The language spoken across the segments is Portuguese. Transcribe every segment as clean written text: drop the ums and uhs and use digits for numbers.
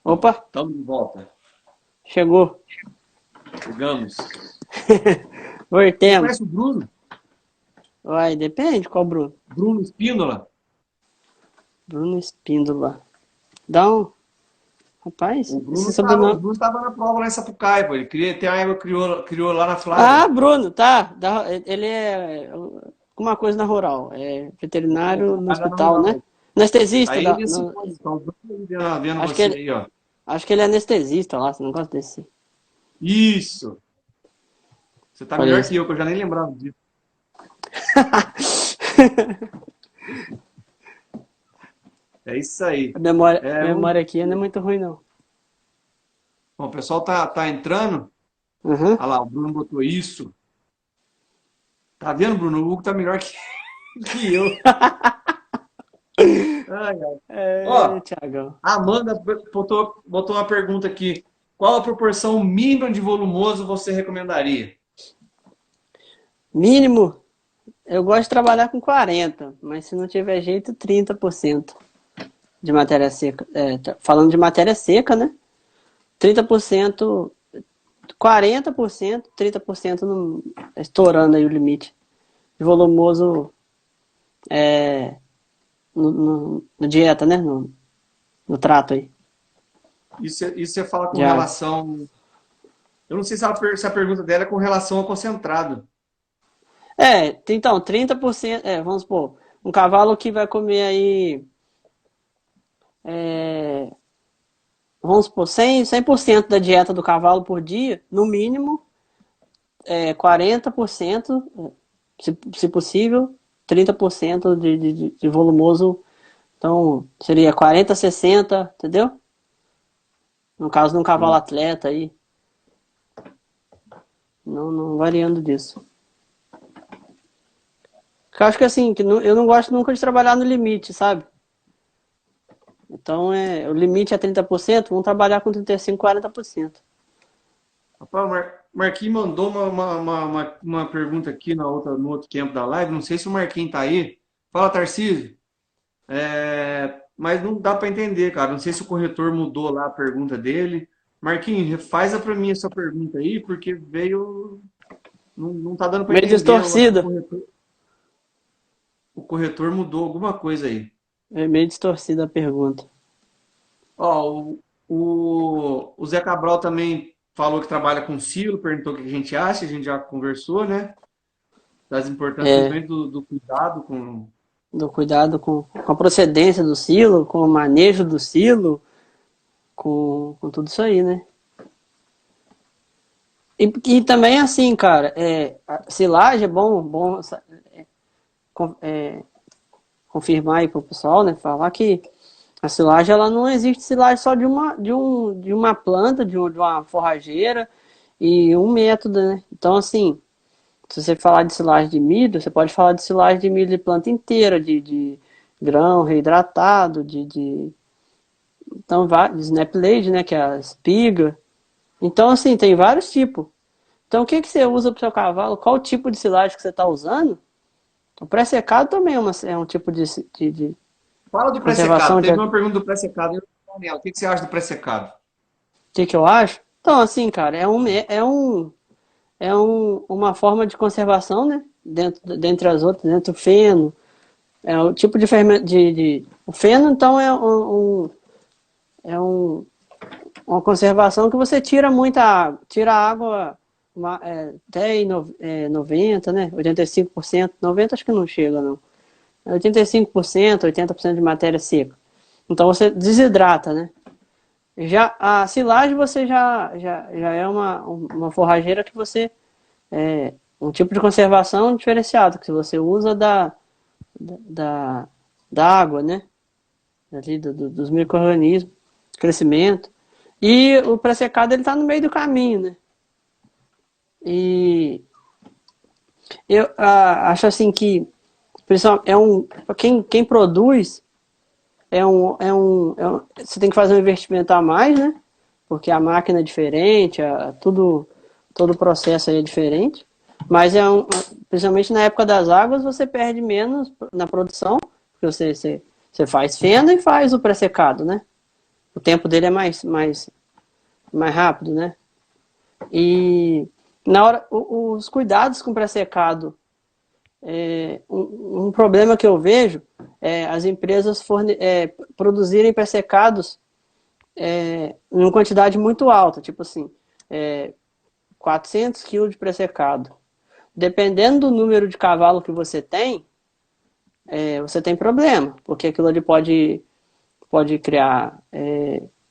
Opa, Estamos de volta. chegou. Chegamos. Você Voltemos. conhece o Bruno? Vai, depende qual Bruno. Bruno Espíndola? Bruno Espíndola. Dá um. Rapaz, O esse O sobrenome. Bruno tava na prova lá em Sapucaia, pô. Ele tem a égua criou lá na Ah, Flávia. Bruno, tá. Ele é alguma coisa na rural. É Ele veterinário no trabalha na hospital, né? rural. Anestesista Aí da. ele citou, então, vendo Acho que você ele, aí, ó. acho que ele é anestesista lá, esse negócio desse. Isso! Você tá melhor Parece. que eu já nem lembrava disso. É isso aí. A É, memória aqui não é muito ruim, não. bom, o pessoal tá entrando. Uhum. Olha lá, o Bruno botou isso. Tá vendo, Bruno? O Hugo tá melhor que eu. Ai, ai. É, Ó, Thiagão. a Amanda botou uma pergunta aqui. Qual a proporção mínima de volumoso você recomendaria? Mínimo, eu gosto de trabalhar com 40, mas se não tiver jeito, 30% de matéria seca. Falando de matéria seca, né? 30%, 40%, 30% no, estourando aí o limite. De volumoso no dieta, né? No trato aí, Isso você fala com diário. relação. Eu não sei se a pergunta dela é com relação ao concentrado. Então, 30%, vamos supor, um cavalo que vai comer aí, é, vamos supor, 100% da dieta do cavalo por dia, no mínimo, 40%, se possível, 30% de volumoso. Então, seria 40, 60, entendeu? No caso de um cavalo Sim. atleta aí, não variando disso. Porque eu acho que assim, eu não gosto nunca de trabalhar no limite, sabe? Então, o limite é 30%, vamos trabalhar com 35, 40%. Rapaz, o Marquinhos mandou uma pergunta aqui no outro tempo da live. Não sei se o Marquinhos tá aí. Fala, Tarcísio. Mas não dá para entender, cara. Não sei se o corretor mudou lá a pergunta dele. Marquinhos, refaz para mim essa pergunta aí, porque veio. Não tá dando para Meio entender. Eu acho que distorcida. o corretor mudou alguma coisa aí. É meio distorcida a pergunta. Ó, o Zé Cabral também falou que trabalha com silo, perguntou o que a gente acha, a gente já conversou, né? Das importâncias, É, principalmente do cuidado com. do cuidado com a procedência do silo, com o manejo do silo, com tudo isso aí, né? E também assim, cara, a silagem é bom é, confirmar aí pro pessoal, né? Falar que a silagem, ela não existe silagem só de uma planta, de uma forrageira e um método, né? Então, assim, se você falar de silagem de milho, você pode falar de silagem de milho de planta inteira, de grão reidratado, então, de snap lady, né? Que é a espiga. Então, assim, tem vários tipos. Então, o que que você usa para o seu cavalo? Qual o tipo de silagem que você está usando? O pré-secado também é um tipo de Fala do conservação pré-secado. de. Teve O uma pergunta do pré-secado. Eu não vou nela. O que você acha do pré-secado? que eu acho? Então, assim, cara, uma forma de conservação, né? Dentre as outras, dentro do feno. É o tipo de fermento o feno, então, é uma conservação que você tira muita água. Tira a água até em 90, né? 85%. 90% acho que não chega, não. 85%, 80% de matéria seca. Então você desidrata, né? Já a silagem você já é uma forrageira que você um tipo de conservação diferenciado que você usa da, da água, né? Ali dos micro-organismos, crescimento. E o pré-secado ele está no meio do caminho, né? E eu acho assim que pessoal, quem produz você tem que fazer um investimento a mais, né? Porque a máquina é diferente, todo o processo aí é diferente. Mas principalmente na época das águas, você perde menos na produção, porque você faz fenda e faz o pré-secado, né? o tempo dele é mais rápido, né? E na hora, os cuidados com pré-secado, um problema que eu vejo é as empresas produzirem pré-secados em uma quantidade muito alta, tipo assim, 400 quilos de pré-secado. Dependendo do número de cavalo que você tem problema, porque aquilo ali pode criar,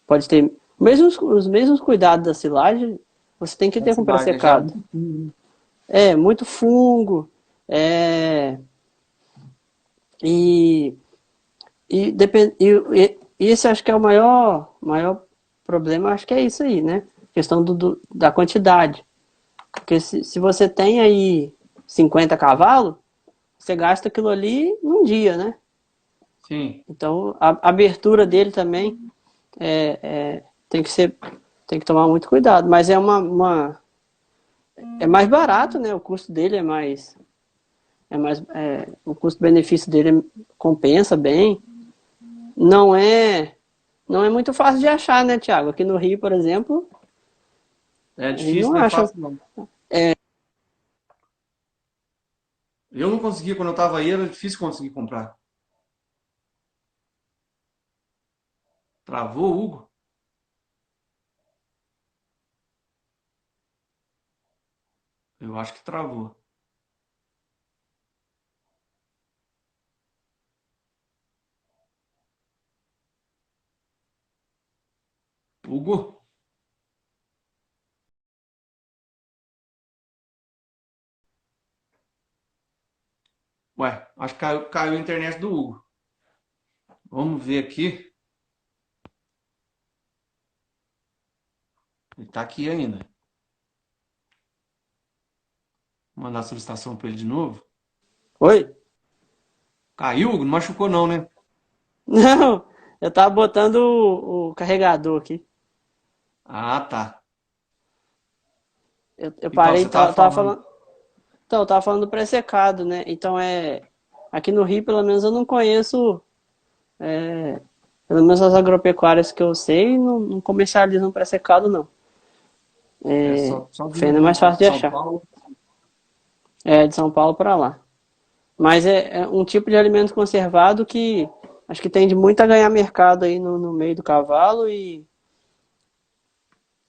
pode ter os mesmos cuidados da silagem, você tem que A ter com cidade já é pré-secado. muito fino, né? Muito fungo, é, e, e esse acho que é o maior problema, acho que é isso aí, né? Questão da quantidade. Porque se você tem aí 50 cavalos, você gasta aquilo ali num dia, né? Sim. Então a abertura dele também tem que tomar muito cuidado. Mas é mais barato, né? O custo dele o custo-benefício dele compensa bem. Não é, não é muito fácil de achar, né, Thiago? Aqui no Rio, por exemplo, É a gente difícil, não não é acha. fácil, não. Eu não conseguia, quando eu estava aí, era difícil conseguir comprar. Travou, Hugo? Eu acho que travou. Hugo? Ué, acho que caiu a internet do Hugo. Vamos ver aqui. Ele tá aqui ainda. Vou mandar a solicitação para ele de novo. Oi? Caiu, Hugo? Não machucou não, né? Não, eu tava botando o carregador aqui. Ah, tá. Eu Então, parei, você tava tava falando. falando. Então, eu tava falando do pré-secado, né? Então aqui no Rio, pelo menos, eu não conheço. Pelo menos as agropecuárias que eu sei, não comercializam pré-secado, não. É só O vindo feno é mais fácil de de São achar. Paulo. É de São Paulo para lá. Mas é um tipo de alimento conservado que acho que tende muito a ganhar mercado aí no meio do cavalo e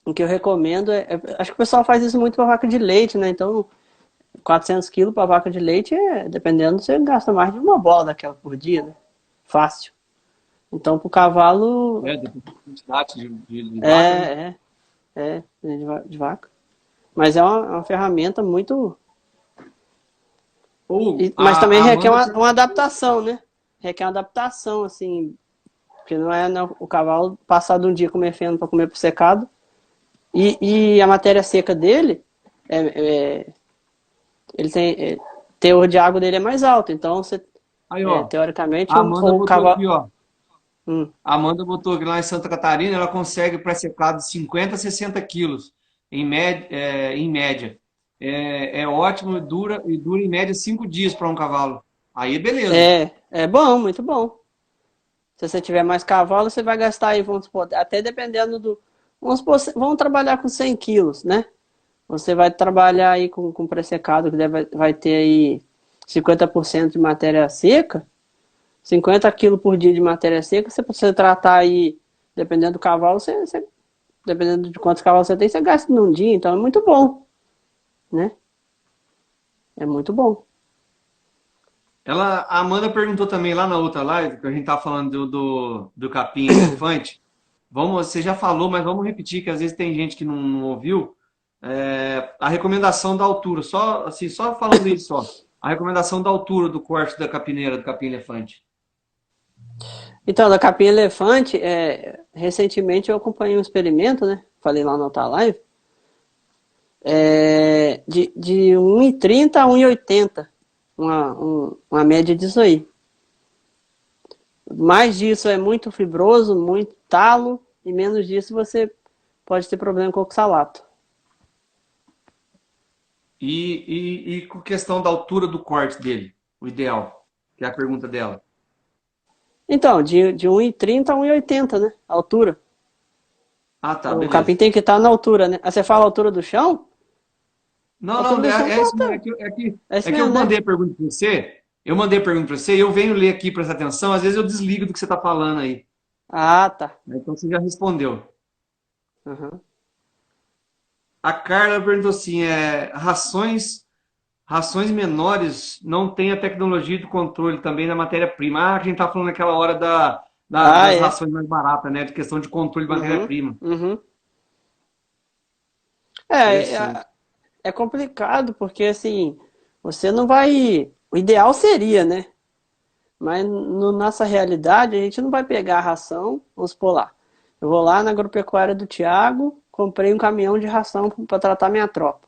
o que eu recomendo acho que o pessoal faz isso muito para vaca de leite, né? Então, 400 quilos para vaca de leite, dependendo, você gasta mais de uma bola daquela por dia, né? Fácil. Então, para o cavalo, É, depende da quantidade de vaca, né? é, de vaca. Mas é uma ferramenta muito. Ou Mas também a requer Amanda uma adaptação, né? Requer uma adaptação, assim. Porque não é o cavalo passar de um dia comer feno para comer pro secado. E a matéria seca dele, ele tem. Teor de água dele é mais alto. Então, aí, ó. teoricamente, A Amanda o botou cavalo. aqui, ó. Hum, A Amanda botou que lá em Santa Catarina ela consegue pré-secado de 50 a 60 quilos, em média. É ótimo e dura em média 5 dias para um cavalo. Aí beleza. é bom, muito bom. Se você tiver mais cavalo, você vai gastar aí, vamos supor, até dependendo do. Vamos supor, vamos trabalhar com 100 quilos, né? Você vai trabalhar aí com pré-secado, que vai ter aí 50% de matéria seca, 50 quilos por dia de matéria seca, você tratar aí, dependendo do cavalo, dependendo de quantos cavalos você tem, você gasta num dia, então é muito bom, né? É muito bom. A Amanda perguntou também lá na outra live, que a gente tá falando do capim elefante. Você já falou, mas vamos repetir, que às vezes tem gente que não ouviu. A recomendação da altura, só assim, só falando isso só. A recomendação da altura do corte da capineira, do capim elefante. Então, da capinha elefante, recentemente eu acompanhei um experimento, né? Falei lá na outra live, de 1,30 a 1,80, uma média disso aí. Mais disso é muito fibroso, muito talo, e menos disso você pode ter problema com o oxalato. E com questão da altura do corte dele, o ideal, que é a pergunta dela. Então, de 1,30 a 1,80, né? A altura. Ah, tá, O beleza. capim tem que estar na altura, né? Aí você fala a altura do chão? A Não, altura não, do chão é isso mesmo. conta. É isso É que eu mesmo, né? mandei a pergunta para você. Eu mandei a pergunta para você e eu venho ler aqui, prestar atenção. Às vezes eu desligo do que você está falando aí. Ah, tá. Então você já respondeu. Uhum. A Carla perguntou assim: rações menores não têm a tecnologia de controle também da matéria-prima. Ah, a gente tá falando naquela hora Ah, das é. rações mais baratas, né? De questão de controle de Uhum. matéria-prima. Uhum. É, Interessante. é, é complicado porque assim, você não vai. O ideal seria, né? Mas no, nossa realidade, a gente não vai pegar a ração, vamos supor lá. Eu vou lá na agropecuária do Tiago, comprei um caminhão de ração para tratar minha tropa.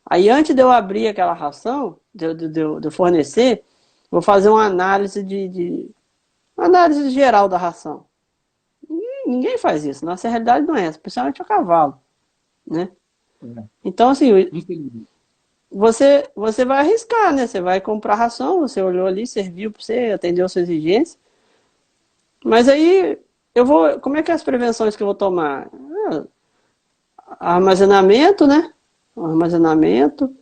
Aí antes de eu abrir aquela ração, de eu fornecer, vou fazer uma análise uma análise geral da ração. Ninguém faz isso, nossa realidade não é essa, principalmente o cavalo, né? É, Então, assim, infelizmente. você vai arriscar, né? Você vai comprar ração, você olhou ali, serviu para você, atendeu a sua exigência. Mas aí eu vou. Como é que é as prevenções que eu vou tomar? Armazenamento, né? Armazenamento.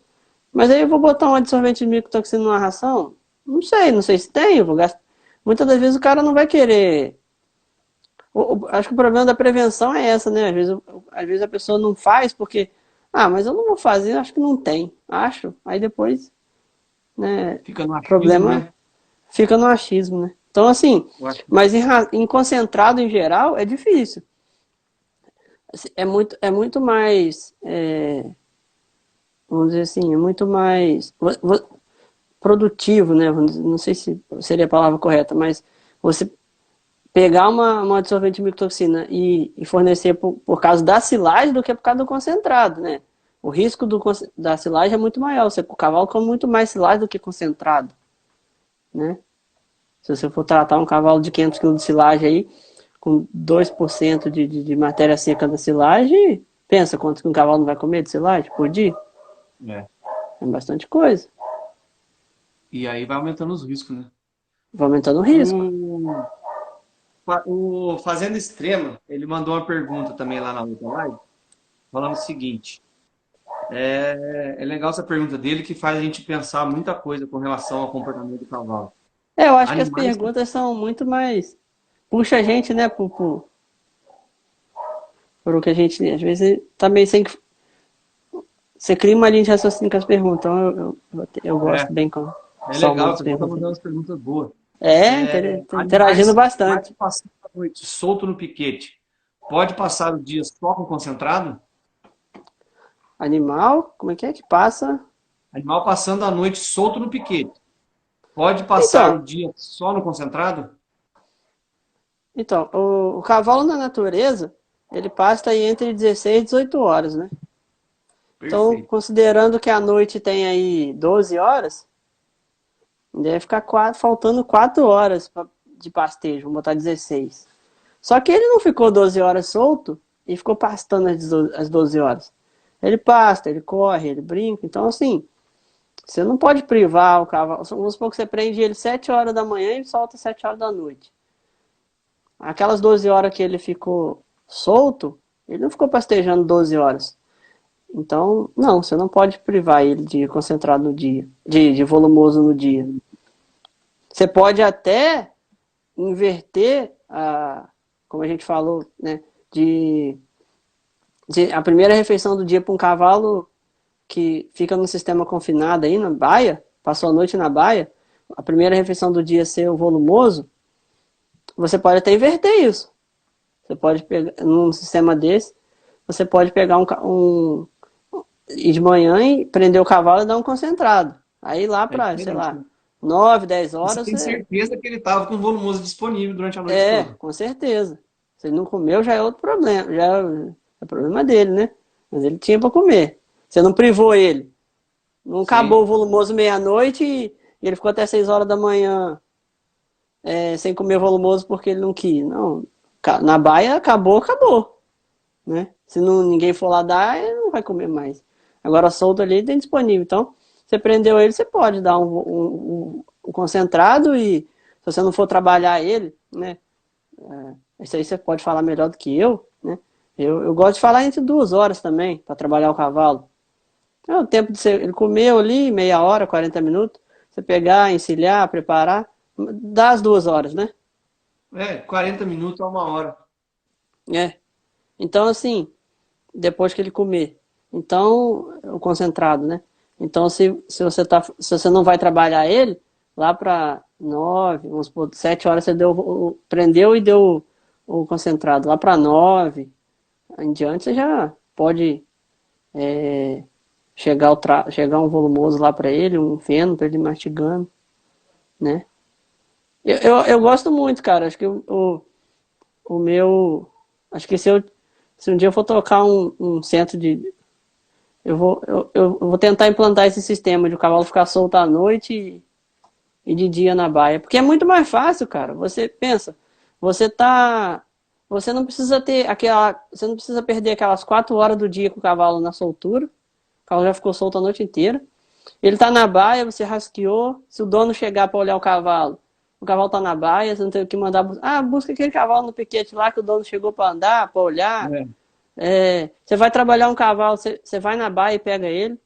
Mas aí eu vou botar um adsorvente de micotoxina numa ração? Não sei se tem, eu vou gastar. Muitas das vezes o cara não vai querer. Acho que o problema da prevenção é essa, né? Às vezes a pessoa não faz porque. Ah, mas eu não vou fazer, acho que não tem. Acho. Aí depois, né? Fica no O achismo, problema né? fica no achismo, né? Então, assim, Eu acho que mas em concentrado em geral é difícil. Assim, é muito mais, vamos dizer assim, é muito mais produtivo, né? Não sei se seria a palavra correta, mas você pegar uma absorvente de micotoxina e fornecer por causa da silagem do que por causa do concentrado, né? O risco da silagem é muito maior. O cavalo come muito mais silagem do que concentrado, né? Se você for tratar um cavalo de 500 quilos de silagem aí, com 2% de matéria seca da silagem, pensa quanto que um cavalo não vai comer de silagem por dia? é. É bastante coisa. E aí vai aumentando os riscos, né? Vai aumentando o risco. O Fazenda Extrema, ele mandou uma pergunta também lá na outra live, falando o seguinte. É legal essa pergunta dele que faz a gente pensar muita coisa com relação ao comportamento do cavalo. É, eu acho que as Animais que... perguntas são muito mais. Puxa a gente, né, por o que a gente, às vezes, tá meio sem. Você cria uma linha de raciocínio com as perguntas. Então, eu É, gosto bem com é só legal, umas o pessoal tá perguntas. mandando umas perguntas boas. É, interagindo Animais bastante. que passam a noite solto no piquete, pode passar o dia só com concentrado? Animal, como é que passa? Animal passando a noite solto no piquete, pode passar o Então, dia só no concentrado? Então, o cavalo na natureza, ele passa aí entre 16 e 18 horas, né? Então, Perfeito. considerando que a noite tem aí 12 horas, deve ficar faltando 4 horas de pastejo, vamos botar 16. Só que ele não ficou 12 horas solto e ficou pastando as 12 horas. Ele pasta, ele corre, ele brinca. Então, assim, você não pode privar o cavalo. Vamos supor que você prende ele 7 horas da manhã e solta 7 horas da noite. Aquelas 12 horas que ele ficou solto, ele não ficou pastejando 12 horas. Então, não, você não pode privar ele de concentrado no dia, de volumoso no dia. Você pode até inverter, como a gente falou, né, de a primeira refeição do dia para um cavalo que fica no sistema confinado aí na baia, passou a noite na baia, a primeira refeição do dia ser o volumoso, você pode até inverter isso. Você pode pegar, num sistema desse, você pode pegar ir de manhã e prender o cavalo e dar um concentrado. Aí lá É para, sei diferente, lá, né? 9 10 E você horas, tem certeza que ele estava com o volumoso disponível durante a noite toda. com certeza. Se ele não comeu, já é outro problema. É problema dele, né? Mas ele tinha para comer. Você não privou ele. Não acabou o Sim, volumoso meia-noite e ele ficou até 6 horas da manhã sem comer volumoso porque ele não quis. Não. Na baia acabou, acabou. Né? Se não, ninguém for lá dar, ele não vai comer mais. Agora solto ali tem disponível. Então, você prendeu ele, você pode dar um concentrado e se você não for trabalhar ele, né? Isso aí você pode falar melhor do que eu, né? Eu gosto de falar entre 2 horas também, para trabalhar o cavalo. É o tempo de você, ele comeu ali, meia hora, 40 minutos, você pegar, encilhar, preparar, dá as 2 horas, né? 40 minutos a 1 hora. É. Então, assim, depois que ele comer. Então, o concentrado, né? Então, se você não vai trabalhar ele, lá para 9, vamos supor, 7 horas você prendeu e deu o concentrado. Lá para 9 em diante, você já pode chegar um volumoso lá para ele, um feno para ele ir mastigando, né? Eu gosto muito, cara. Acho que o meu. Acho que se um dia eu for tocar um centro de. Eu vou tentar implantar esse sistema de o cavalo ficar solto à noite e de dia na baia. Porque é muito mais fácil, cara. Você pensa, você tá. Você não precisa ter aquela. Você não precisa perder aquelas 4 horas do dia com o cavalo na soltura. O cavalo já ficou solto a noite inteira. Ele tá na baia, você rastreou. Se o dono chegar para olhar o cavalo tá na baia, você não tem que mandar. Busca aquele cavalo no piquete lá que o dono chegou para andar, para olhar. É. Você vai trabalhar um cavalo, você vai na baia e pega ele,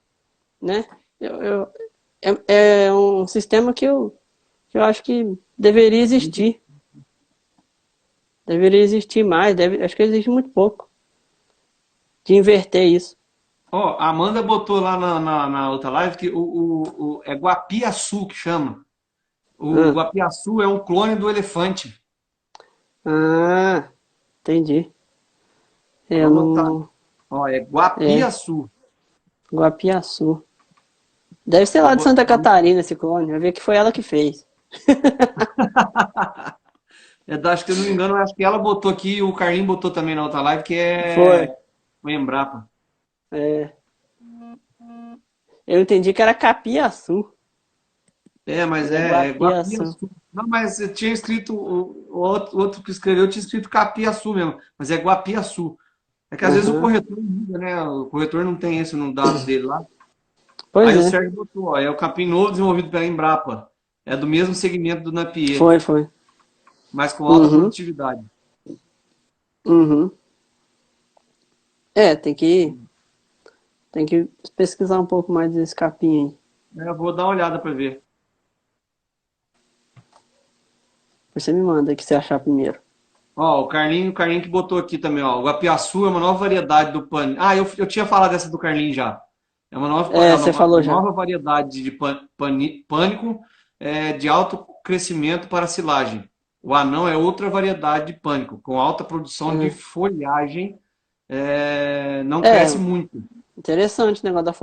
né? É um sistema que eu acho que deveria existir. Deveria existir mais, acho que existe muito pouco de inverter isso. Ó, a Amanda botou lá na outra live que é guapiaçu que chama. O Ah, guapiaçu é um clone do elefante. entendi. Vou Eu anotar. não. Ó, é É, guapiaçu. Guapiaçu. Deve ser Vou lá de botar. Santa Catarina esse clone. Vai ver que foi ela que fez. Acho que eu não me engano, acho que ela botou aqui, e o Carlinhos botou também na outra live, que Foi. é o Embrapa. É, eu entendi que era Capiaçu. Mas Mas é é Guapiaçu. guapiaçu. Não, mas eu tinha escrito, o outro que escreveu tinha escrito capiaçu mesmo, mas é guapiaçu. É que às vezes o Aham. corretor muda, né? O corretor não tem isso no dado dele lá. Pois Aí o é. Sérgio botou, ó, é o capim novo desenvolvido pela Embrapa. É do mesmo segmento do Napier, Foi. mas com alta Uhum. produtividade. Uhum. É, tem que pesquisar um pouco mais desse capim aí. Eu vou dar uma olhada para ver. Você me manda aí que você achar primeiro. Ó, o Carlinho que botou aqui também, ó. O Guapiaçu é uma nova variedade do pan. Eu tinha falado dessa do Carlinho já. É Você uma falou já. nova variedade de pânico de alto crescimento para silagem. O anão é outra variedade de pânico, com alta produção de Uhum. folhagem, não cresce É, muito. interessante o negócio da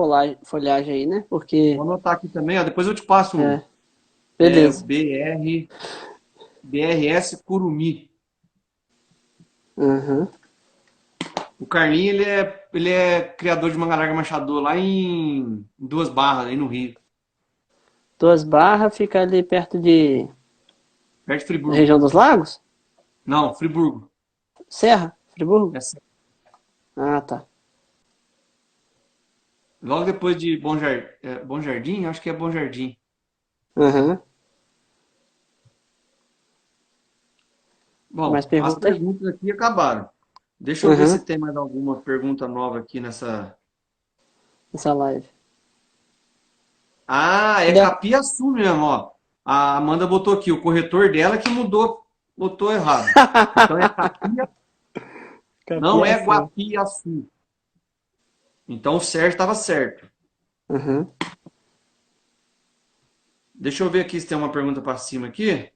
folhagem aí, né? Vou Porque, anotar aqui também, ó, depois eu te passo um. É o beleza. BRS Curumi. Uhum. O Carlinho, ele é criador de manga larga machador lá em Duas Barras, aí no Rio, 2 Barras fica ali perto perto de da Friburgo. região dos lagos? Não, Friburgo. Serra? Friburgo? Essa- Ah, tá. Logo depois de Bom Jardim, acho que é Bom Jardim. Uhum. Mais Bom, as pergunta aí? perguntas aqui acabaram. Deixa eu ver se Uhum. tem mais alguma pergunta nova aqui nessa. Essa live. É Cadê a Capiaçu mesmo, ó. A Amanda botou aqui, o corretor dela que botou errado. Então é Capia, não é Capiaçu? Guapiaçu. Então o Sérgio estava certo. Uhum. Deixa eu ver aqui se tem uma pergunta para cima aqui.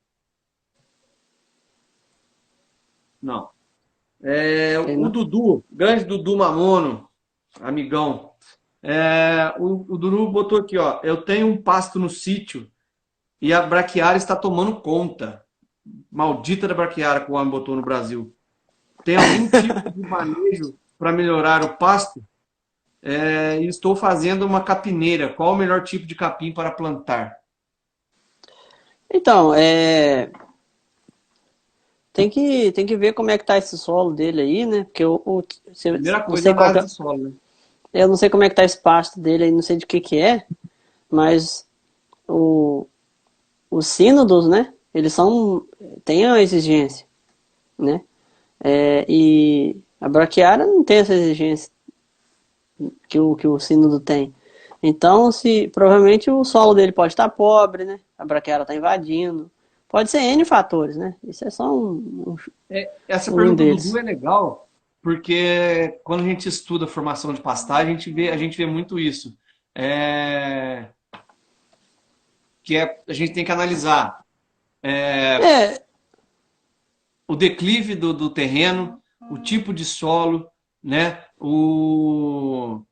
Não. Tem O não? Dudu, grande Dudu Mamono, amigão. O Dudu botou aqui, ó. Eu tenho um pasto no sítio e a braquiária está tomando conta. Maldita da braquiária que o homem botou no Brasil. Tem algum tipo de manejo para melhorar o pasto? E estou fazendo uma capineira. Qual o melhor tipo de capim para plantar? Então, tem que ver como é que tá esse solo dele aí, né? Porque Primeira não coisa, sei qual que análise é, de solo, né? eu não sei como é que tá esse pasto dele aí, não sei de que é, mas o, os sínodos, né? Eles têm a exigência, né? E A braquiária não tem essa exigência que o sínodo tem. Então, se provavelmente o solo dele pode estar pobre, né? A braquiária está invadindo. Pode ser N fatores, né? Isso é só Essa um pergunta do Dudu deles. é legal, porque quando a gente estuda formação de pastagem, a gente vê muito isso. É, a gente tem que analisar É, o declive do terreno, o tipo de solo, né? o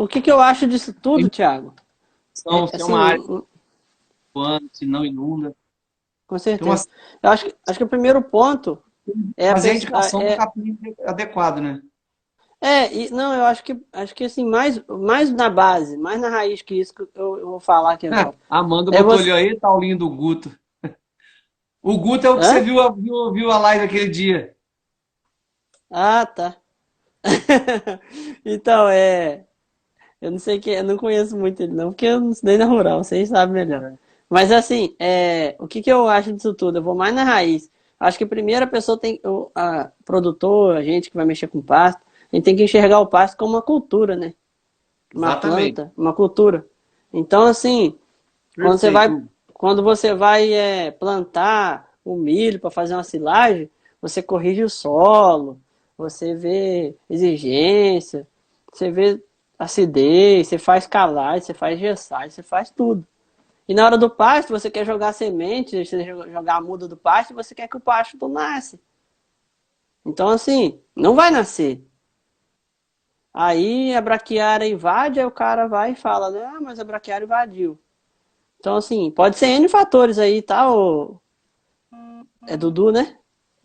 que, que eu acho disso tudo, Thiago? Se é uma área Assim, plana, se não inunda. com Tem uma, certeza. Eu acho que o primeiro ponto é a fazer a pessoa. indicação do capim adequado, né? Não, eu acho que assim, mais na base, mais na raiz que isso que eu vou falar aqui agora. A Amanda É botou ali, você. aí, tá o lindo Guto. O Guto é o que você Hã? viu a live aquele dia. Ah, tá. Então, eu não sei que, eu não conheço muito ele não, porque eu não estudei na rural, vocês sabem melhor. Mas assim, o que que eu acho disso tudo? Eu vou mais na raiz. Acho que primeiro a pessoa tem, a produtor, a gente que vai mexer com pasto, a gente tem que enxergar o pasto como uma cultura, né? Uma Exatamente. planta, uma cultura. Então, assim, quando você vai, Perfeito. quando você vai plantar o milho para fazer uma silagem, você corrige o solo, você vê exigência, você vê acidez, você faz calagem, você faz gessagem, você faz tudo. E na hora do pasto, você quer jogar semente, você jogar a muda do pasto, você quer que o pasto nasce. Então, assim, não vai nascer. Aí a braquiária invade, aí o cara vai e fala, né? Ah, mas a braquiária invadiu. Então, assim, pode ser N fatores aí, tá? É Dudu, né?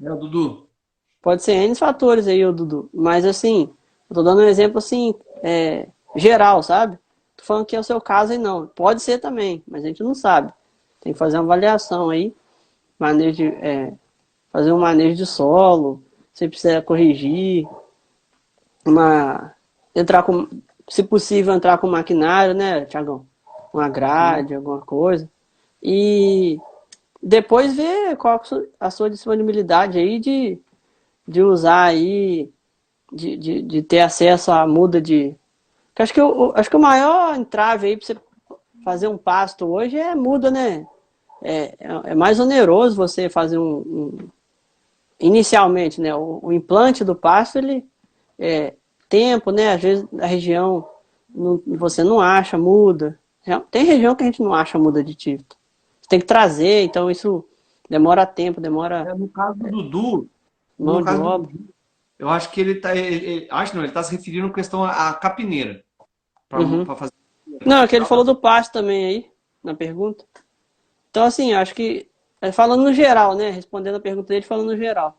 É, Dudu. Pode ser N fatores aí, o Dudu. Mas, assim, eu tô dando um exemplo, assim, geral, sabe? Tô falando que é o seu caso aí, não. Pode ser também, mas a gente não sabe. Tem que fazer uma avaliação aí, manejo fazer um manejo de solo, se precisa corrigir, uma, entrar com, se possível, entrar com maquinário, né, Tiagão? Uma Sim. grade, alguma coisa. E depois ver qual a sua disponibilidade aí de usar aí, de ter acesso à muda de. Acho que o maior entrave aí para você fazer um pasto hoje é muda, né? É mais oneroso você fazer inicialmente, né? O implante do pasto, ele tempo, né? Às vezes a região você não acha muda. Tem região que a gente não acha muda de título. Você tem que trazer, então isso demora tempo, demora No caso do Dudu, mão de obra. eu acho que acho não, ele está se referindo à questão à capineira Uhum. para fazer. Não, é que ele falou do pasto também aí, na pergunta. Então, assim, acho que, falando no geral, né? Respondendo a pergunta dele, falando no geral.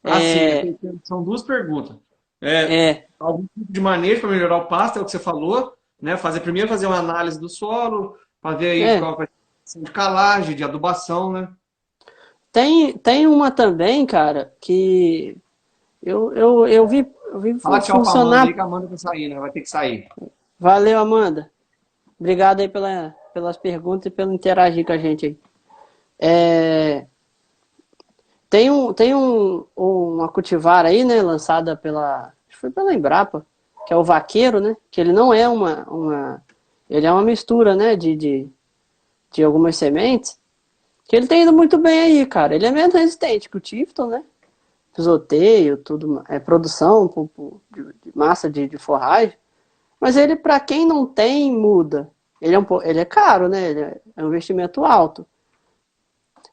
Ah, sim, É, são duas perguntas. é, Algum tipo de manejo para melhorar o pasto, é o que você falou, né? Primeiro fazer uma análise do solo, para ver aí é. qual vai ser de calagem, de adubação, né? Tem uma também, cara, que eu vi Fala tchau pra Amanda aí, funcionar. que a Amanda tá saindo, ela vai ter que sair. Valeu, Amanda. Obrigado aí pelas perguntas e pelo interagir com a gente aí. É, uma cultivar aí, né, lançada acho que foi pela Embrapa, que é o Vaqueiro, né, que ele não é ele é uma mistura, né, de algumas sementes, que ele tem ido muito bem aí, cara. Ele é menos resistente que o Tifton, né, pisoteio, tudo, produção de massa de forragem, mas ele, para quem não tem, muda. Ele é caro, né, é um investimento alto.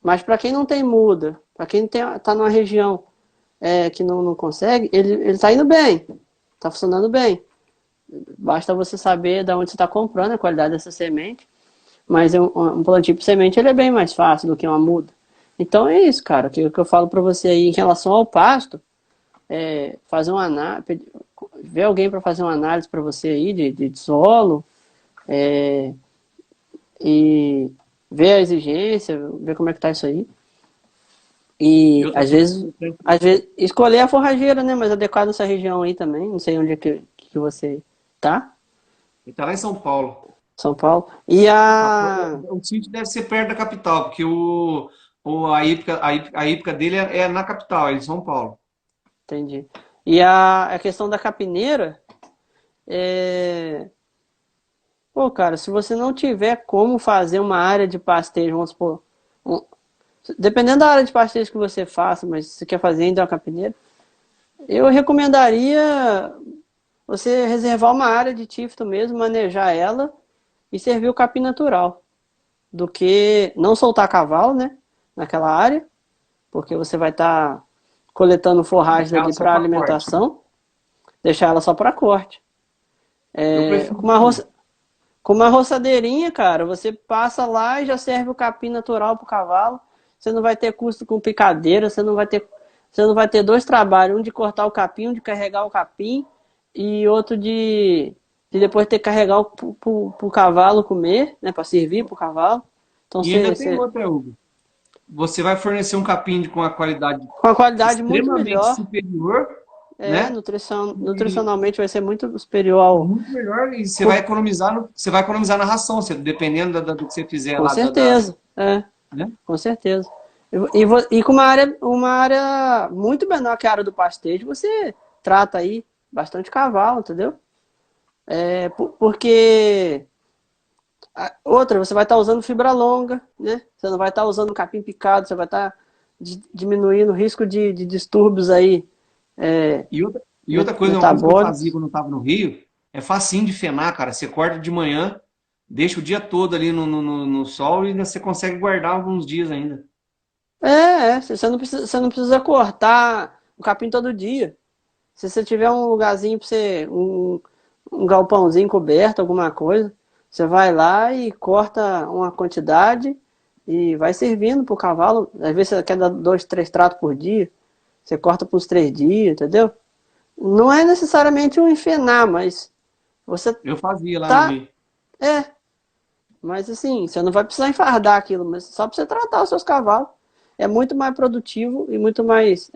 Mas para quem não tem muda, para quem está numa região que não consegue, ele está indo bem, está funcionando bem. Basta você saber de onde você está comprando, a qualidade dessa semente. Mas um plantio de semente ele é bem mais fácil do que uma muda. Então é isso, cara. O que eu falo para você aí em relação ao pasto, fazer uma análise, ver alguém para fazer uma análise para você aí de solo, e ver a exigência, ver como é que tá isso aí. E E outra coisa importante, às vezes escolher a forrageira, né, mais adequada nessa região aí também. Não sei onde é que você tá, ele tá lá em São Paulo. São Paulo. E a O sítio deve ser perto da capital, porque a hípica dele é na capital, é em São Paulo. Entendi. E a questão da capineira, pô, cara, se você não tiver como fazer uma área de pastejo, vamos supor, um- dependendo da área de pastejo que você faça, mas se você quer fazer ainda uma capineira, eu recomendaria você reservar uma área de tifto mesmo, manejar ela e servir o capim natural, do que não soltar cavalo, né, naquela área, porque você vai estar coletando forragens Ela ali só para para corte. alimentação, deixar ela só para corte. Eu É, prefiro assim. com uma roçadeirinha, cara, você passa lá e já serve o capim natural pro cavalo. Você não vai ter custo com picadeira, você não vai ter dois trabalhos, um de cortar o capim, um de carregar o capim e outro de depois ter que carregar pro cavalo comer, né, para servir pro cavalo. Então E ainda tem outra, Hugo. Você vai fornecer um capim com a qualidade com a qualidade muito extremamente melhor, superior, né? E nutricionalmente vai ser muito superior ao, muito melhor, e você vai com, economizar, você vai economizar na ração, dependendo do que você fizer com lá, certeza, né? com certeza. E com uma área muito menor que a área do pastejo, você trata aí bastante cavalo, entendeu? Porque outra, você vai estar usando fibra longa, né? Você não vai estar usando capim picado, você vai estar diminuindo o risco de distúrbios aí E outra coisa, uma coisa que eu fazia metabólicos. quando eu estava no Rio, é facinho de fenar, cara. Você acorda de manhã, deixa o dia todo ali no sol e ainda você consegue guardar alguns dias ainda. Você não precisa cortar o capim todo dia. Se você tiver um lugarzinho para você, um galpãozinho coberto, alguma coisa, você vai lá e corta uma quantidade e vai servindo pro cavalo. Às vezes você quer dar 2, 3 tratos por dia, você corta para uns 3 dias, entendeu? Não é necessariamente um enfenar, mas você Eu fazia lá no tá. Rio. É, mas assim, você não vai precisar enfardar aquilo, mas só para você tratar os seus cavalos. É muito mais produtivo e muito mais.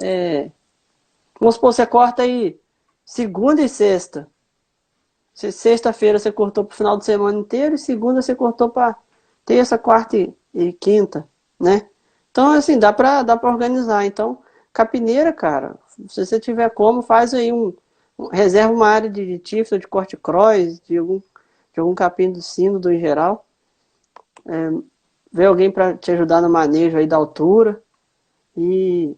Vamos supor, você corta aí segunda e sexta. Sexta-feira você cortou para o final de semana inteiro e segunda você cortou para terça, quarta e quinta, né? Então, assim, dá para organizar. Então, capineira, cara, se você tiver como, faz aí reserva uma área de tifta, de corte cross, de algum capim do sínodo em geral. Vê alguém para te ajudar no manejo aí da altura e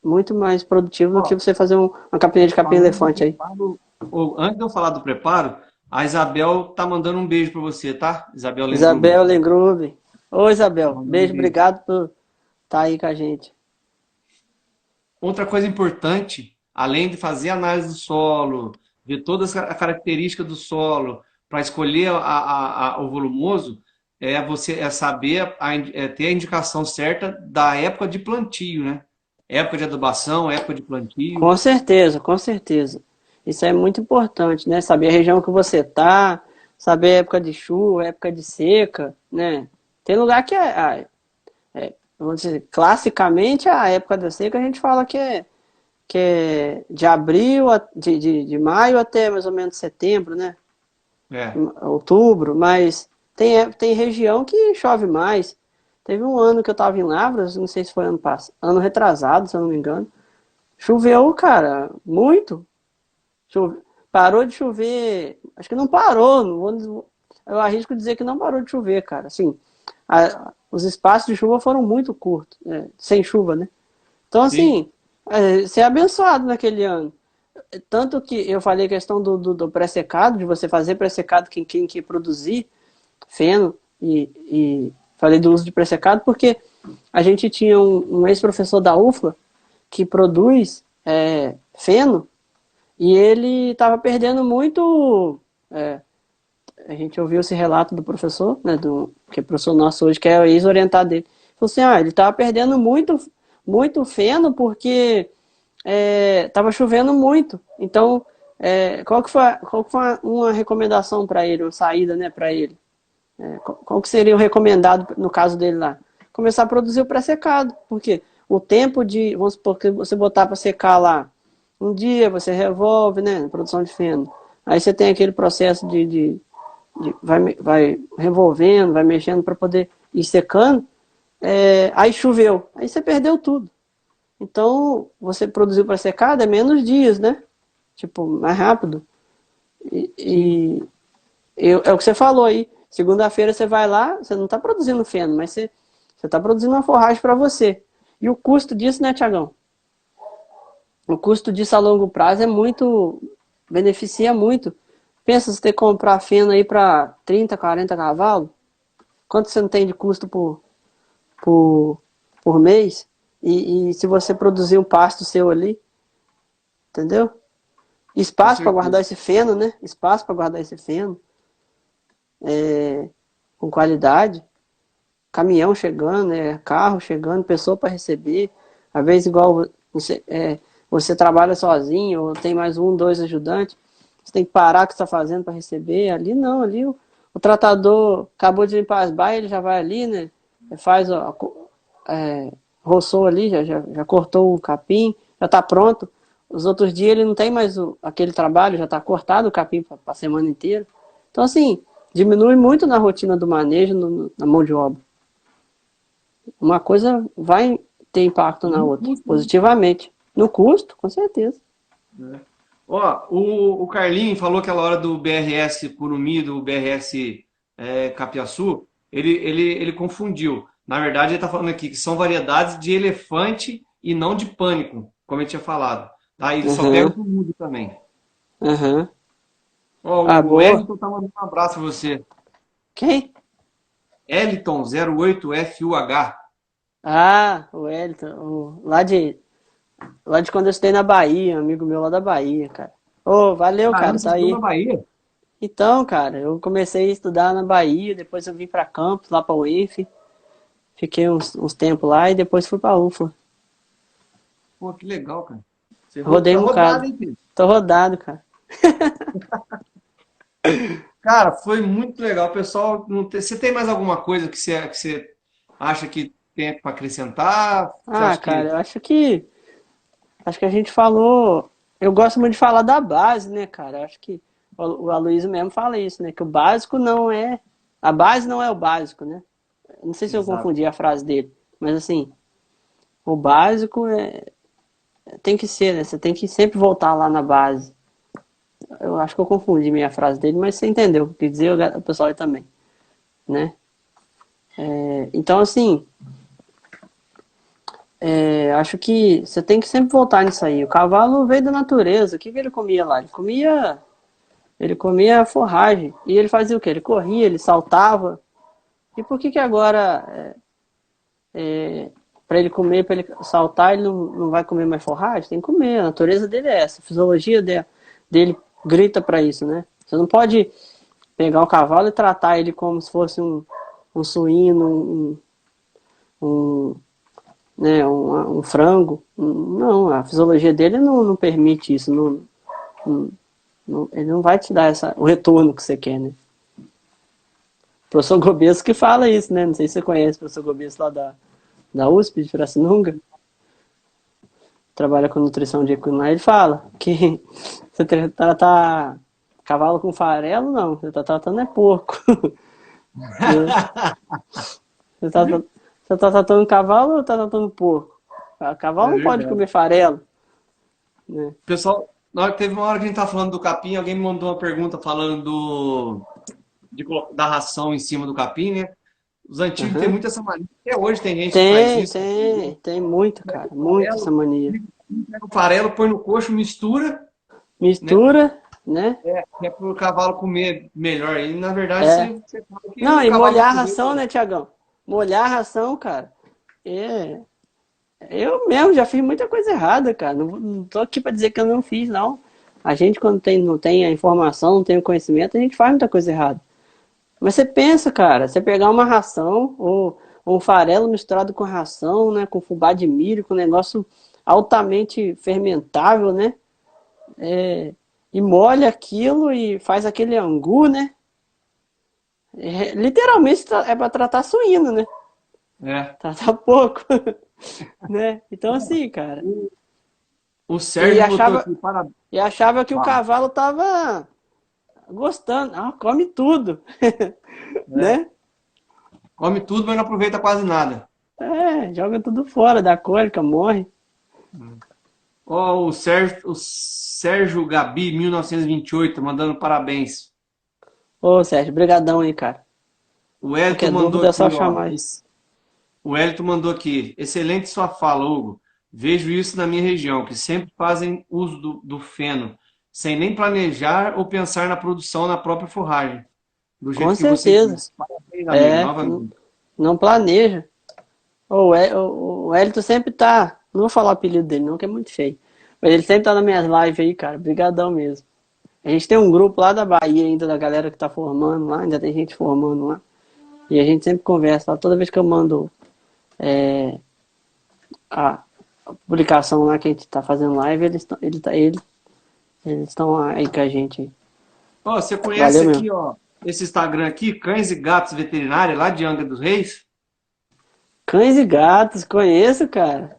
muito mais produtivo do que Ó, você fazer uma capinha de capim falando do elefante aí. preparo, ou antes de eu falar do preparo, a Isabel tá mandando um beijo para você, tá? Isabel Lendrume. Isabel Lengrube. Ô, Isabel, Mandando um beijo, beijo. obrigado por estar aí com a gente. Outra coisa importante, além de fazer análise do solo, ver todas as características do solo para escolher o volumoso, é saber ter a indicação certa da época de plantio, né? Época de adubação, época de plantio. Com certeza, com certeza. Isso é muito importante, né? Saber a região que você tá, saber a época de chuva, a época de seca, né? Tem lugar que vamos dizer, classicamente a época da seca a gente fala que é de abril, de maio até mais ou menos setembro, né? É. Outubro, mas tem região que chove mais. Teve um ano que eu estava em Lavras, não sei se foi ano passado, ano retrasado, se eu não me engano. Choveu, cara, muito. Parou de chover, acho que não parou, eu arrisco dizer que não parou de chover, cara. Assim, os espaços de chuva foram muito curtos, sem chuva, né? Então, Sim. assim, você é abençoado naquele ano. Tanto que eu falei a questão do pré-secado, de você fazer pré-secado quem quer produzir feno, e falei do uso de pré-secado, porque a gente tinha um ex-professor da UFLA que produz feno, e ele estava perdendo muito. A gente ouviu esse relato do professor, né, que é professor nosso hoje, que é o ex-orientado dele. Falou assim: ele estava perdendo muito, muito feno porque estava chovendo muito. Então, qual que foi uma recomendação para ele, uma saída, né, para ele? Qual que seria o recomendado no caso dele lá? Começar a produzir o pré-secado, porque o tempo vamos supor que você botar para secar lá, um dia você revolve, né, produção de feno. Aí você tem aquele processo vai revolvendo, vai mexendo para poder ir secando. Aí choveu, aí você perdeu tudo. Então, você produziu para secada é menos dias, né? Tipo, mais rápido. E, Sim. e é o que você falou aí. Segunda-feira você vai lá, você não está produzindo feno, mas você está produzindo uma forragem para você. E o custo disso, né, Tiagão? O custo disso a longo prazo é muito, beneficia muito. Pensa você ter que comprar feno aí para 30, 40 cavalos. Quanto você não tem de custo por, por mês? E se você produzir um pasto seu ali, entendeu? Com Espaço para certeza. guardar esse feno, né? Espaço para guardar esse feno com qualidade. Caminhão chegando, carro chegando, pessoa para receber. Às vezes, igual você trabalha sozinho, ou tem mais um, dois ajudantes, você tem que parar o que está fazendo para receber. Ali não, ali o tratador acabou de limpar as baias, ele já vai ali, né? Faz, roçou ali, já cortou o capim, já está pronto. Os outros dias ele não tem mais aquele trabalho, já está cortado o capim para a semana inteira. Então, assim, diminui muito na rotina do manejo, na mão de obra. Uma coisa vai ter impacto na No outra, custo, né? positivamente. No custo, com certeza. É. Ó, o Carlinho falou aquela hora do BRS Curumim, do BRS Capiaçu, ele confundiu. Na verdade, ele está falando aqui que são variedades de elefante e não de pânico, como ele tinha falado. Tá? Ele só pega Aham, do mundo também. aham. Ó, Ah, o boa. Eliton tá mandando um abraço pra você. Quem? Eliton 08FUH. Ah, o Wellington, lá de quando eu estudei na Bahia, um amigo meu lá da Bahia, cara. Ô, valeu, Caramba, cara, você tá estudou na aí. Bahia? Então, cara, eu comecei a estudar na Bahia, depois eu vim pra Campos, lá pra UENF, fiquei uns tempos lá e depois fui pra UFLA. Pô, que legal, cara. Você Rodei tá um rodado, bocado. hein, filho? Tô rodado, cara. Cara, foi muito legal. Pessoal, você tem mais alguma coisa que você acha que tem para acrescentar? Você Ah, acha cara, que. eu acho que a gente falou. Eu gosto muito de falar da base, né, cara? Eu acho que o Aloysio mesmo fala isso, né? Que o básico não é. A base não é o básico, né? Não sei se eu Exato. confundi a frase dele, mas assim, o básico tem que ser, né? Você tem que sempre voltar lá na base. Eu acho que eu confundi minha frase dele, mas você entendeu o que quer dizer, o pessoal aí também, né? Então, assim, acho que você tem que sempre voltar nisso aí. O cavalo veio da natureza. O que ele comia lá? Ele comia forragem. E ele fazia o quê? Ele corria, ele saltava. E por que agora, para ele comer, para ele saltar, ele não vai comer mais forragem? Tem que comer. A natureza dele é essa. A fisiologia dele grita para isso, né? Você não pode pegar o cavalo e tratar ele como se fosse um suíno, um, né, um frango. Não, a fisiologia dele não permite isso. Ele não vai te dar o retorno que você quer, né? O professor Gobeso que fala isso, né? Não sei se você conhece o professor Gobeso lá da USP de Pirassununga, trabalha com nutrição de equino lá, ele fala que você tratar cavalo com farelo, não, você tá tratando é porco, né? Você tá tratando cavalo ou tá tratando porco? É Cavalo não pode verdade. comer farelo, né? Pessoal, teve uma hora que a gente tava falando do capim, alguém me mandou uma pergunta falando da ração em cima do capim, né? Os antigos têm Uhum. muito essa mania. Até hoje tem gente que faz Tem, isso. tem, tem muito, cara, muito essa Farelo, mania. pega o farelo, põe no coxo, mistura, né? Mistura, né? Que é para o cavalo comer melhor. E na verdade É. você fala que Não, o e cavalo vai molhar a comer. ração, né, Tiagão? Molhar a ração, cara. É, eu mesmo já fiz muita coisa errada, cara. Não tô aqui pra dizer que eu não fiz, não. A gente, quando não tem a informação, não tem o conhecimento, a gente faz muita coisa errada. Mas você pensa, cara, você pegar uma ração ou um farelo misturado com ração, né, com fubá de milho, com um negócio altamente fermentável, né? E molha aquilo e faz aquele angu, né? Literalmente é para tratar suíno, né? É. Tratar pouco, né? Então assim, cara. O E Sérgio botou achava, aqui, para. e achava que o Fala. cavalo tava gostando. Ah, come tudo, É. né? Come tudo, mas não aproveita quase nada. Joga tudo fora, dá cólica, morre. Ó, o Sérgio Gabi, 1928, mandando parabéns. Ô, Sérgio, brigadão aí, cara. O Elton Qualquer mandou dúvida é só aqui, ó. chamar aí. O Elton mandou aqui. Excelente sua fala, Hugo. Vejo isso na minha região, que sempre fazem uso do feno, sem nem planejar ou pensar na produção na própria forragem. Do Com jeito que você certeza. disse. Parabéns, amigo, É, novamente. não planeja. O Wellington sempre tá. Não vou falar o apelido dele, não, que é muito feio. Mas ele sempre tá nas minhas lives aí, cara. Brigadão mesmo. A gente tem um grupo lá da Bahia ainda, da galera que tá formando lá, ainda tem gente formando lá. E a gente sempre conversa lá. Toda vez que eu mando é, a publicação lá que a gente tá fazendo live, eles estão aí com a gente aí. Ó, você conhece Valeu mesmo. aqui, ó, esse Instagram aqui, Cães e Gatos Veterinária, lá de Angra dos Reis? Cães e gatos, conheço, cara.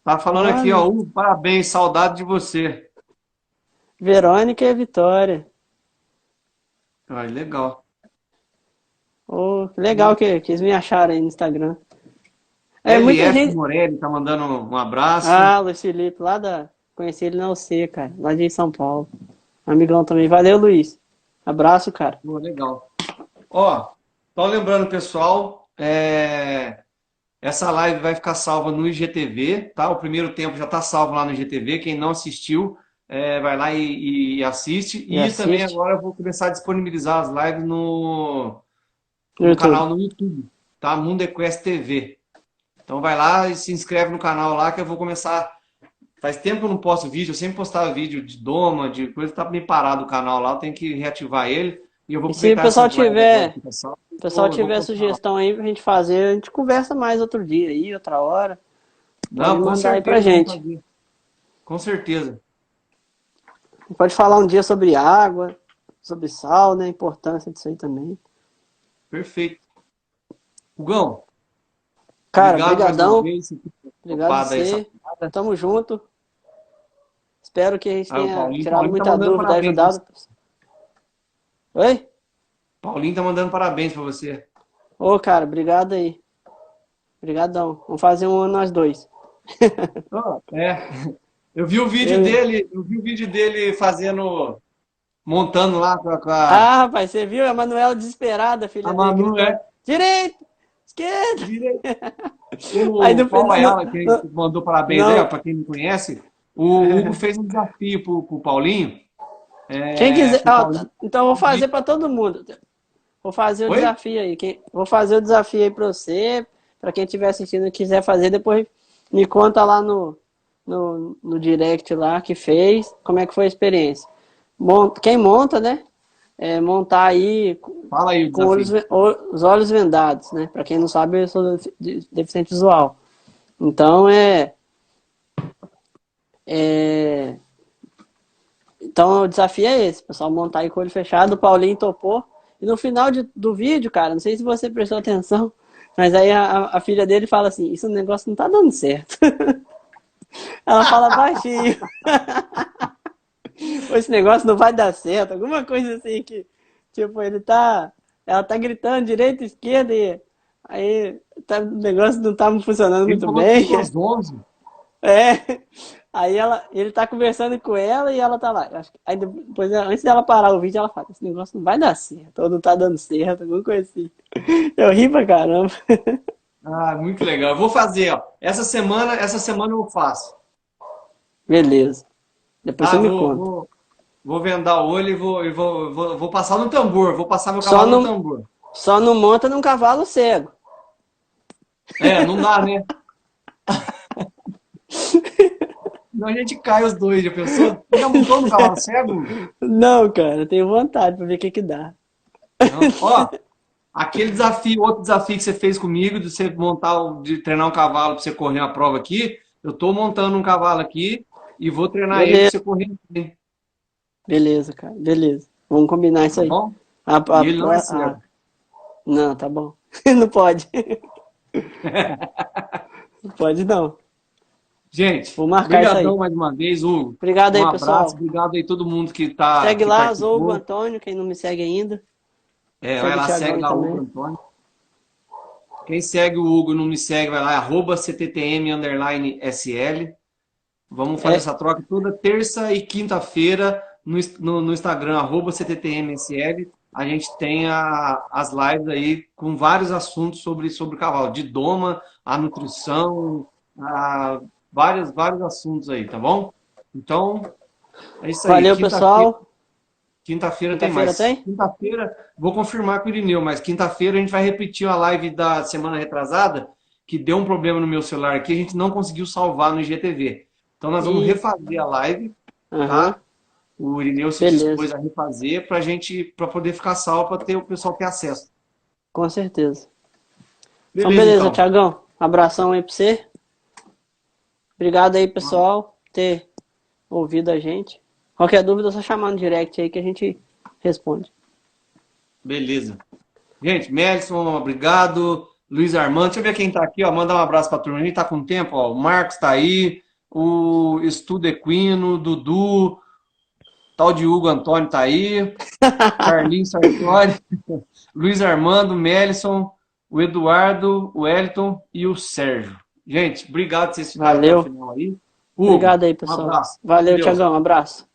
Tá falando aqui, ó, Olha, Hugo, parabéns, saudade de você. Verônica e Vitória. Ai, legal. Oh, legal que eles me acharam aí no Instagram. É, muita LF gente. Morelli tá mandando um abraço. Ah, Luiz Felipe, lá da. Conheci ele na UC, cara, lá de São Paulo. Amigão também. Valeu, Luiz. Abraço, cara. Pô, legal. Ó, só lembrando, pessoal, essa live vai ficar salva no IGTV, tá? O primeiro tempo já está salvo lá no IGTV. Quem não assistiu, vai lá e assiste. E E também assiste agora eu vou começar a disponibilizar as lives no no YouTube. canal no YouTube, tá? Mundo Equest TV. Então vai lá e se inscreve no canal lá que eu vou começar. Faz tempo que eu não posto vídeo, eu sempre postava vídeo de doma, de coisa, tá meio parado o canal lá, eu tenho que reativar ele. E eu vou E se o aproveitar pessoal essas lives agora tiver, que tá salvo, o pessoal eu vou tiver postar lá. sugestão aí pra gente fazer, a gente conversa mais outro dia aí, outra hora. Pode Não, com mandar aí pra certeza, vamos gente. fazer. Com certeza. Pode falar um dia sobre água, sobre sal, né? A importância disso aí também. Perfeito. Hugão, Cara, obrigado mais uma brigadão. vez. Você ter Obrigado topado aí essa você. parada. Tamo junto. Espero que a gente Aí tenha O tirado Paulinho tá muita mandando dúvida, parabéns pra você. ajudado. Oi? Paulinho tá mandando parabéns pra você. Ô, cara, obrigado aí. Obrigadão. Vamos fazer um ano nós dois. Ah, Eu- eu vi o vídeo dele montando lá com Ah, rapaz, você viu? A Manuela desesperada, a a filha dele Manu, gritando: direito, esquerda. direito. Aí O no Paulo final. Ayala, que mandou parabéns aí, ó, Não. para quem não conhece, o Hugo fez um desafio pro Paulinho, Quem quiser. pro Paulinho. Então eu vou fazer para todo mundo. Vou fazer o Oi? desafio aí. Vou fazer o desafio aí para você. Para quem estiver assistindo e quiser fazer, depois me conta lá no direct lá que fez, como é que foi a experiência. Quem monta, né? Montar aí Fala aí o com desafio. os olhos vendados, né? Para quem não sabe, eu sou deficiente visual. Então é, então o desafio é esse, pessoal, montar aí com o olho fechado. O Paulinho topou. E no final do vídeo, cara, não sei se você prestou atenção, mas aí a filha dele fala assim: isso negócio não tá dando certo. Ela fala baixinho. Esse negócio não vai dar certo. Alguma coisa assim que, tipo, ela tá gritando direita e esquerda e aí o negócio não tá funcionando Ele muito falou que bem. chegou às 11. É. Aí ele tá conversando com ela e ela tá lá. Aí depois, antes dela parar o vídeo, ela fala: esse negócio não vai dar certo, ou não tá dando certo, alguma coisa assim. Eu ri pra caramba. Ah, muito legal. Eu vou fazer, ó. Essa semana eu faço. Beleza. Depois você Tá? me conta. Vou vendar o olho vou passar no tambor. Vou passar meu Só cavalo no não, tambor. só não monta num cavalo cego. Não dá, né? Senão a gente cai os dois, já pensou? Você já montou no cavalo cego? Não, cara, eu tenho vontade pra ver o que que dá. Não. Ó, outro desafio que você fez comigo, de você de treinar um cavalo para você correr uma prova aqui, eu tô montando um cavalo aqui e vou treinar ele para Beleza, você correr também, beleza, cara, beleza. Vamos combinar isso tá aí. bom? A, E a, ele não é a- cego. não, tá bom. Não pode. Não pode não. Gente, Vou marcar isso brigadão aí. mais uma vez, Hugo. Obrigado Um aí, abraço, pessoal. obrigado aí todo mundo Segue que lá, Zogo participou. Antônio, quem não me segue ainda. Vai Segue o lá, Thiagão segue aí lá o Hugo também. Antônio. Quem segue o Hugo e não me segue, vai lá, @cttm_sl. Vamos fazer essa troca toda terça e quinta-feira no Instagram, @cttmsl. A gente tem as lives aí com vários assuntos sobre cavalo, de doma, a nutrição, vários assuntos aí, tá bom? Então, é isso aí. Valeu, pessoal. Quinta-feira tem Quinta-feira mais. tem? Quinta-feira, vou confirmar com o Irineu, mas quinta-feira a gente vai repetir a live da semana retrasada, que deu um problema no meu celular aqui, a gente não conseguiu salvar no IGTV. Então nós vamos refazer a live, Aham. tá? O Irineu se dispôs Beleza. a refazer para poder ficar salvo, para ter o pessoal ter acesso. Com certeza. Então, Beleza, beleza, então. Thiagão. Abração aí pra você. Obrigado aí, pessoal, por ter ouvido a gente. Qualquer dúvida, é só chamar no direct aí que a gente responde. Beleza. Gente, Melson, obrigado. Luiz Armando, deixa eu ver quem tá aqui, ó. Mandar um abraço pra turma. A gente tá com tempo, ó. O Marcos tá aí, o Estudo Equino, Dudu, tal de Hugo Antônio tá aí, Carlinhos Sartori, Luiz Armando, Melson, o Eduardo, o Wellington e o Sérgio. Gente, obrigado por vocês ficarem até o Valeu. final aí. Hugo, Obrigado aí, um pessoal. abraço. Valeu, Deus. Thiagão. Um abraço.